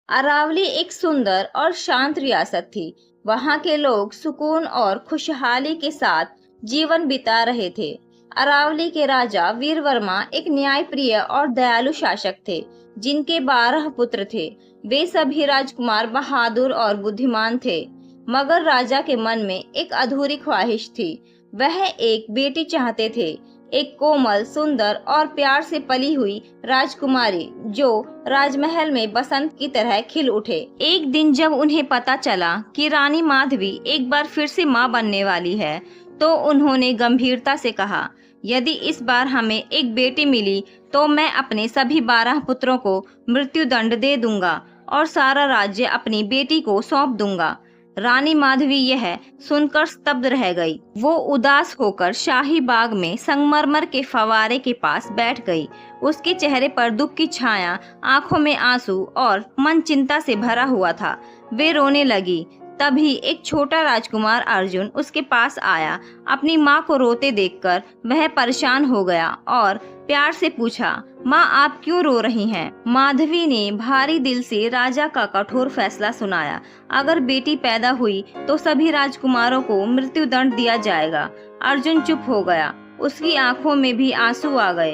अरावली एक सुंदर और शांत रियासत थी। वहां के लोग सुकून और खुशहाली के साथ जीवन बिता रहे थे। अरावली के राजा वीर वर्मा एक न्यायप्रिय और दयालु शासक थे, जिनके 12 पुत्र थे। वे सभी राजकुमार बहादुर और बुद्धिमान थे। मगर राजा के मन में एक अधूरी ख्वाहिश थी। वह एक बेटी चाहते थे, एक कोमल, सुंदर और प्यार से पली हुई राजकुमारी, जो राजमहल में बसंत की तरह खिल उठे। एक दिन जब उन्हें पता चला कि रानी माधवी एक बार फिर से मां बनने वाली है, तो उन्होंने गंभीरता से कहा, यदि इस बार हमें एक बेटी मिली तो मैं अपने सभी 12 पुत्रों को मृत्यु दंड दे दूंगा और सारा राज्य अपनी बेटी को सौंप दूंगा। रानी माधवी यह सुनकर स्तब्ध रह गई। वो उदास होकर शाही बाग में संगमरमर के फव्वारे के पास बैठ गई। उसके चेहरे पर दुख की छाया, आंखों में आंसू और मन चिंता से भरा हुआ था। वे रोने लगी। तभी एक छोटा राजकुमार अर्जुन उसके पास आया। अपनी माँ को रोते देखकर वह परेशान हो गया और प्यार से पूछा, माँ आप क्यों रो रही हैं? माधवी ने भारी दिल से राजा का कठोर फैसला सुनाया। अगर बेटी पैदा हुई तो सभी राजकुमारों को मृत्यु दंड दिया जाएगा। अर्जुन चुप हो गया। उसकी आंखों में भी आंसू आ गए।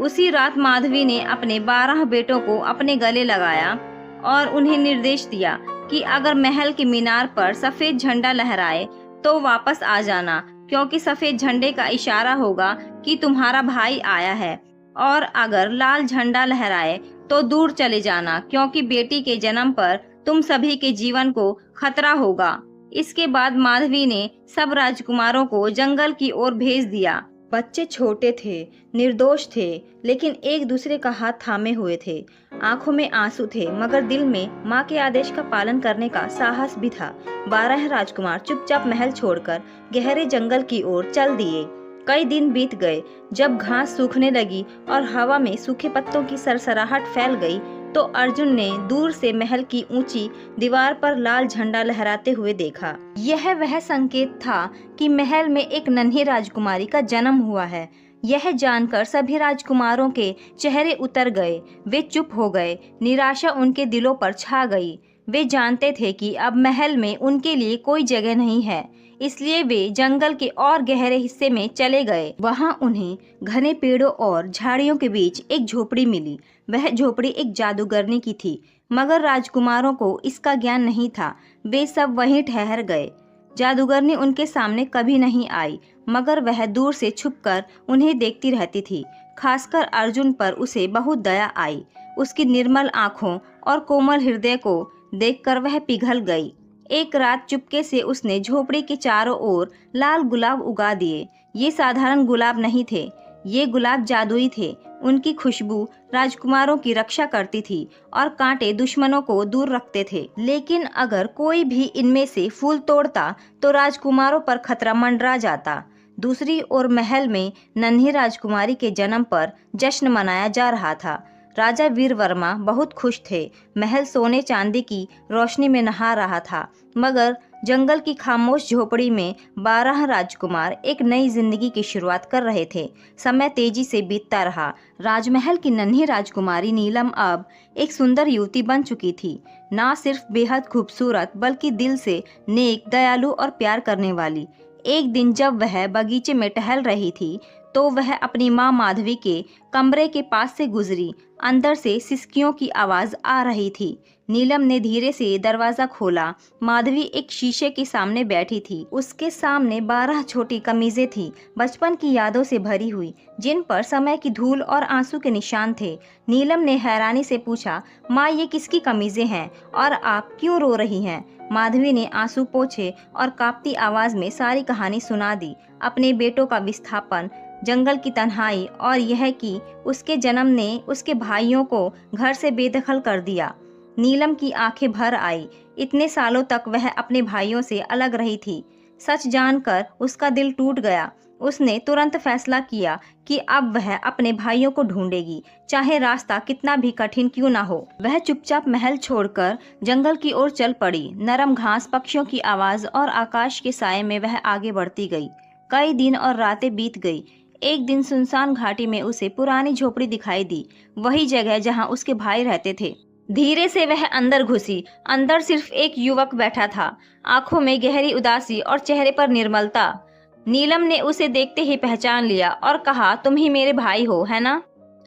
उसी रात माधवी ने अपने 12 बेटों को अपने गले लगाया और उन्हें निर्देश दिया कि अगर महल के मीनार पर सफेद झंडा लहराए तो वापस आ जाना, क्योंकि सफेद झंडे का इशारा होगा कि तुम्हारा भाई आया है, और अगर लाल झंडा लहराए तो दूर चले जाना, क्योंकि बेटी के जन्म पर तुम सभी के जीवन को खतरा होगा। इसके बाद माधवी ने सब राजकुमारों को जंगल की ओर भेज दिया। बच्चे छोटे थे, निर्दोष थे, लेकिन एक दूसरे का हाथ थामे हुए थे। आंखों में आंसू थे, मगर दिल में माँ के आदेश का पालन करने का साहस भी था। 12 राजकुमार चुपचाप महल छोड़कर गहरे जंगल की ओर चल दिए। कई दिन बीत गए। जब घास सूखने लगी और हवा में सूखे पत्तों की सरसराहट फैल गई, तो अर्जुन ने दूर से महल की ऊंची दीवार पर लाल झंडा लहराते हुए देखा। यह वह संकेत था कि महल में एक नन्ही राजकुमारी का जन्म हुआ है। यह जानकर सभी राजकुमारों के चेहरे उतर गए। वे चुप हो गए। निराशा उनके दिलों पर छा गई। वे जानते थे कि अब महल में उनके लिए कोई जगह नहीं है, इसलिए वे जंगल के और गहरे हिस्से में चले गए। वहां उन्हें घने पेड़ों और झाड़ियों के बीच एक झोपड़ी मिली। वह झोपड़ी एक जादूगरनी की थी, मगर राजकुमारों को इसका ज्ञान नहीं था। वे सब वहीं ठहर गए। जादूगरनी उनके सामने कभी नहीं आई, मगर वह दूर से छुपकर उन्हें देखती रहती थी। खासकर अर्जुन पर उसे बहुत दया आई। उसकी निर्मल आंखों और कोमल हृदय को देखकर वह पिघल गई। एक रात चुपके से उसने झोपड़ी के चारों ओर लाल गुलाब उगा दिए। ये साधारण गुलाब नहीं थे, ये गुलाब जादुई थे। उनकी खुशबू राजकुमारों की रक्षा करती थी और कांटे दुश्मनों को दूर रखते थे। लेकिन अगर कोई भी इनमें से फूल तोड़ता तो राजकुमारों पर खतरा मंडरा जाता। दूसरी ओर महल में नन्ही राजकुमारी के जन्म पर जश्न मनाया जा रहा था। राजा वीर वर्मा बहुत खुश थे। महल सोने चांदी की रोशनी में नहा रहा था, मगर जंगल की खामोश झोपड़ी में 12 राजकुमार एक नई जिंदगी की शुरुआत कर रहे थे। समय तेजी से बीतता रहा। राजमहल की नन्ही राजकुमारी नीलम अब एक सुंदर युवती बन चुकी थी। ना सिर्फ बेहद खूबसूरत, बल्कि दिल से नेक, दयालु और प्यार करने वाली। एक दिन जब वह बगीचे में टहल रही थी, तो वह अपनी माँ माधवी के कमरे के पास से गुजरी। अंदर से सिसकियों की आवाज आ रही थी। नीलम ने धीरे से दरवाजा खोला। माधवी एक शीशे के सामने बैठी थी। उसके सामने 12 छोटी कमीजें थी, बचपन की यादों से भरी हुई, जिन पर समय की धूल और आंसू के निशान थे। नीलम ने हैरानी से पूछा, माँ ये किसकी कमीजें हैं और आप क्यों रो रही हैं? माधवी ने आंसू पोंछे और कांपती आवाज में सारी कहानी सुना दी। अपने बेटों का विस्थापन, जंगल की तन्हाई और यह कि उसके जन्म ने उसके भाइयों को घर से बेदखल कर दिया। नीलम की आंखें भर आई। इतने सालों तक वह अपने भाइयों से अलग रही थी। सच जानकर उसका दिल टूट गया। उसने तुरंत फैसला किया कि अब वह अपने भाइयों को ढूंढेगी, चाहे रास्ता कितना भी कठिन क्यों ना हो। वह चुपचाप महल छोड़कर जंगल की ओर चल पड़ी। नरम घास, पक्षियों की आवाज और आकाश के साए में वह आगे बढ़ती गई। कई दिन और रातें बीत गई। एक दिन सुनसान घाटी में उसे पुरानी झोपड़ी दिखाई दी, वही जगह जहां उसके भाई रहते थे। धीरे से वह अंदर घुसी। अंदर सिर्फ एक युवक बैठा था, आंखों में गहरी उदासी और चेहरे पर निर्मलता। नीलम ने उसे देखते ही पहचान लिया और कहा, तुम ही मेरे भाई हो, है ना?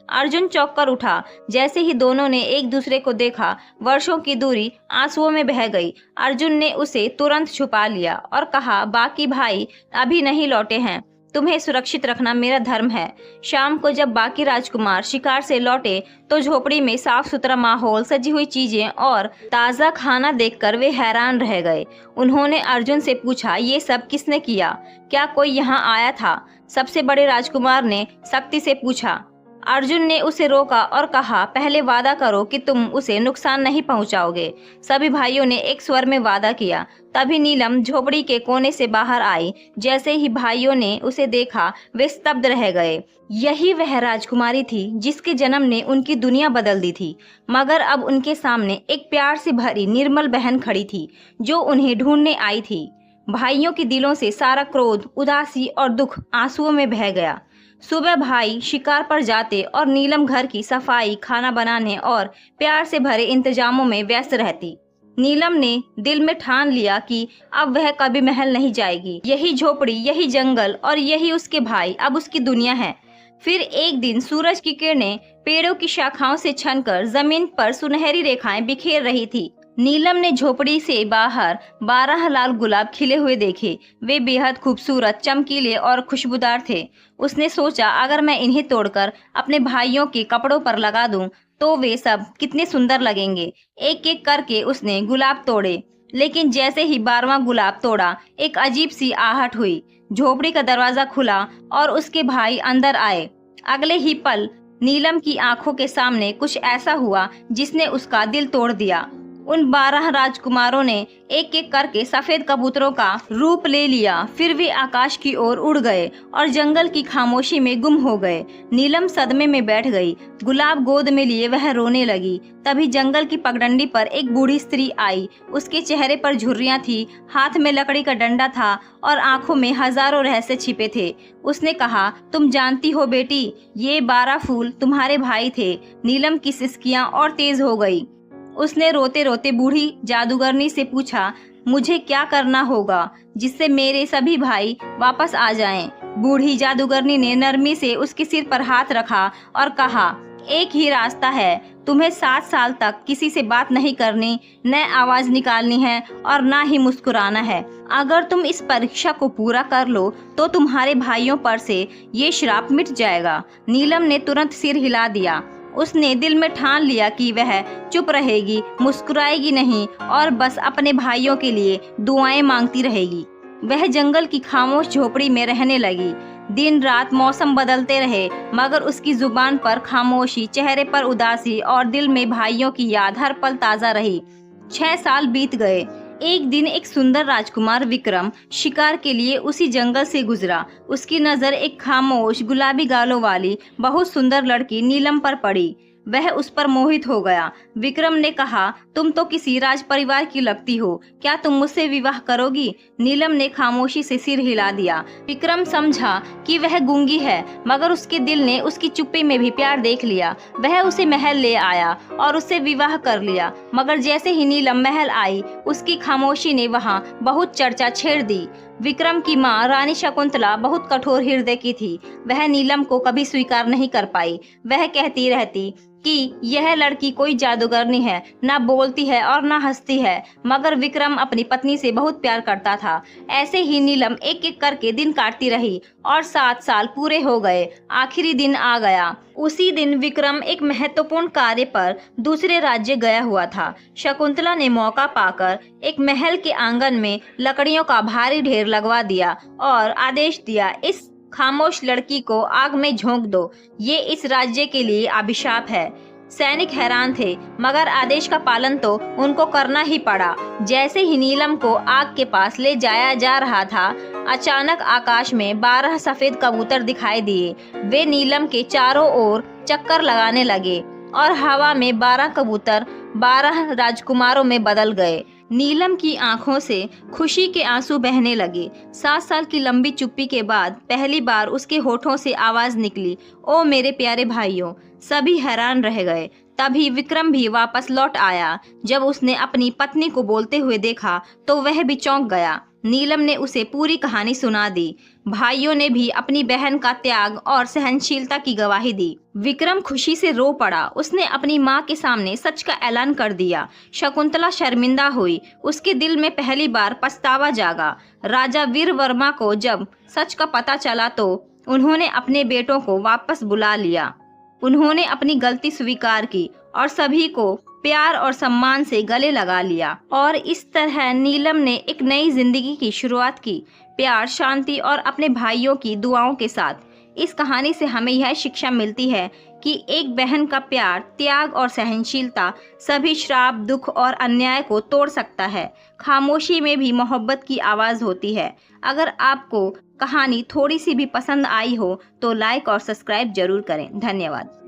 अर्जुन चौंक कर उठा। जैसे ही दोनों ने एक दूसरे को देखा, वर्षों की दूरी आंसुओं में बह गई। अर्जुन ने उसे तुरंत छुपा लिया और कहा, बाकी भाई अभी नहीं लौटे हैं, तुम्हें सुरक्षित रखना मेरा धर्म है। शाम को जब बाकी राजकुमार शिकार से लौटे तो झोपड़ी में साफ सुथरा माहौल, सजी हुई चीजें और ताज़ा खाना देखकर वे हैरान रह गए। उन्होंने अर्जुन से पूछा, ये सब किसने किया? क्या कोई यहाँ आया था? सबसे बड़े राजकुमार ने सख्ती से पूछा। अर्जुन ने उसे रोका और कहा, पहले वादा करो कि तुम उसे नुकसान नहीं पहुंचाओगे। सभी भाइयों ने एक स्वर में वादा किया। तभी नीलम झोपड़ी के कोने से बाहर आई। जैसे ही भाइयों ने उसे देखा, वे स्तब्ध रह गए। यही वह राजकुमारी थी जिसके जन्म ने उनकी दुनिया बदल दी थी। मगर अब उनके सामने एक प्यार से भरी निर्मल बहन खड़ी थी, जो उन्हें ढूंढने आई थी। भाइयों के दिलों से सारा क्रोध, उदासी और दुख आंसुओं में बह गया। सुबह भाई शिकार पर जाते और नीलम घर की सफाई, खाना बनाने और प्यार से भरे इंतजामों में व्यस्त रहती। नीलम ने दिल में ठान लिया कि अब वह कभी महल नहीं जाएगी। यही झोपड़ी, यही जंगल और यही उसके भाई अब उसकी दुनिया है। फिर एक दिन सूरज की किरणें पेड़ों की शाखाओं से छनकर जमीन पर सुनहरी रेखाएं बिखेर रही थी। नीलम ने झोपड़ी से बाहर 12 लाल गुलाब खिले हुए देखे। वे बेहद खूबसूरत, चमकीले और खुशबूदार थे। उसने सोचा, अगर मैं इन्हें तोड़कर अपने भाइयों के कपड़ों पर लगा दूं तो वे सब कितने सुंदर लगेंगे। एक एक करके उसने गुलाब तोड़े, लेकिन जैसे ही 12वां गुलाब तोड़ा, एक अजीब सी आहट हुई। झोपड़ी का दरवाजा खुला और उसके भाई अंदर आए। अगले ही पल नीलम की आंखों के सामने कुछ ऐसा हुआ जिसने उसका दिल तोड़ दिया। उन 12 राजकुमारों ने एक एक करके सफेद कबूतरों का रूप ले लिया। फिर वे आकाश की ओर उड़ गए और जंगल की खामोशी में गुम हो गए। नीलम सदमे में बैठ गई। गुलाब गोद में लिए वह रोने लगी। तभी जंगल की पगडंडी पर एक बूढ़ी स्त्री आई। उसके चेहरे पर झुर्रियां थी, हाथ में लकड़ी का डंडा था और आंखों में हजारों रहस्य छिपे थे। उसने कहा, तुम जानती हो बेटी, ये 12 फूल तुम्हारे भाई थे। नीलम की सिसकियां और तेज हो गई। उसने रोते रोते बूढ़ी जादूगरनी से पूछा, मुझे क्या करना होगा जिससे मेरे सभी भाई वापस आ जाएं? बूढ़ी जादूगरनी ने नरमी से उसके सिर पर हाथ रखा और कहा, एक ही रास्ता है। तुम्हें 7 साल तक किसी से बात नहीं करनी, न आवाज निकालनी है और ना ही मुस्कुराना है। अगर तुम इस परीक्षा को पूरा कर लो तो तुम्हारे भाइयों पर से ये श्राप मिट जाएगा। नीलम ने तुरंत सिर हिला दिया। उसने दिल में ठान लिया कि वह चुप रहेगी, मुस्कुराएगी नहीं और बस अपने भाइयों के लिए दुआएं मांगती रहेगी। वह जंगल की खामोश झोपड़ी में रहने लगी। दिन रात मौसम बदलते रहे, मगर उसकी जुबान पर खामोशी, चेहरे पर उदासी और दिल में भाइयों की याद हर पल ताजा रही। 6 साल बीत गए। एक दिन एक सुंदर राजकुमार विक्रम शिकार के लिए उसी जंगल से गुजरा। उसकी नजर एक खामोश, गुलाबी गालों वाली बहुत सुंदर लड़की नीलम पर पड़ी। वह उस पर मोहित हो गया। विक्रम ने कहा, तुम तो किसी राज परिवार की लगती हो, क्या तुम मुझसे विवाह करोगी? नीलम ने खामोशी से सिर हिला दिया। विक्रम समझा कि वह गूंगी है, मगर उसके दिल ने उसकी चुप्पी में भी प्यार देख लिया। वह उसे महल ले आया और उससे विवाह कर लिया। मगर जैसे ही नीलम महल आई, उसकी खामोशी ने वहाँ बहुत चर्चा छेड़ दी। विक्रम की माँ रानी शकुंतला बहुत कठोर हृदय की थी। वह नीलम को कभी स्वीकार नहीं कर पाई। वह कहती रहती कि यह लड़की कोई जादूगरनी है, ना बोलती है और ना हंसती है। मगर विक्रम अपनी पत्नी से बहुत प्यार करता था। ऐसे ही नीलम एक एक करके दिन काटती रही और 7 साल पूरे हो गए। आखिरी दिन आ गया। उसी दिन विक्रम एक महत्वपूर्ण कार्य पर दूसरे राज्य गया हुआ था। शकुंतला ने मौका पाकर एक महल के आंगन में लकड़ियों का भारी ढेर लगवा दिया और आदेश दिया, इस खामोश लड़की को आग में झोंक दो। ये इस राज्य के लिए अभिशाप है। सैनिक हैरान थे, मगर आदेश का पालन तो उनको करना ही पड़ा। जैसे ही नीलम को आग के पास ले जाया जा रहा था, अचानक आकाश में 12 सफेद कबूतर दिखाई दिए। वे नीलम के चारों ओर चक्कर लगाने लगे और हवा में 12 कबूतर 12 राजकुमारों में बदल गए। नीलम की आंखों से खुशी के आंसू बहने लगे। 7 साल की लंबी चुप्पी के बाद पहली बार उसके होठों से आवाज निकली, ओ मेरे प्यारे भाइयों। सभी हैरान रह गए। तभी विक्रम भी वापस लौट आया। जब उसने अपनी पत्नी को बोलते हुए देखा तो वह भी चौंक गया। नीलम ने उसे पूरी कहानी सुना दी। भाइयों ने भी अपनी बहन का त्याग और सहनशीलता की गवाही दी। विक्रम खुशी से रो पड़ा। उसने अपनी माँ के सामने सच का ऐलान कर दिया। शकुंतला शर्मिंदा हुई। उसके दिल में पहली बार पछतावा जागा। राजा वीर वर्मा को जब सच का पता चला तो उन्होंने अपने बेटों को वापस बुला लिया। उन्होंने अपनी गलती स्वीकार की और सभी को प्यार और सम्मान से गले लगा लिया। और इस तरह नीलम ने एक नई जिंदगी की शुरुआत की, प्यार, शांति और अपने भाइयों की दुआओं के साथ। इस कहानी से हमें यह शिक्षा मिलती है कि एक बहन का प्यार, त्याग और सहनशीलता सभी श्राप, दुख और अन्याय को तोड़ सकता है। खामोशी में भी मोहब्बत की आवाज होती है। अगर आपको कहानी थोड़ी सी भी पसंद आई हो तो लाइक और सब्सक्राइब जरूर करें। धन्यवाद।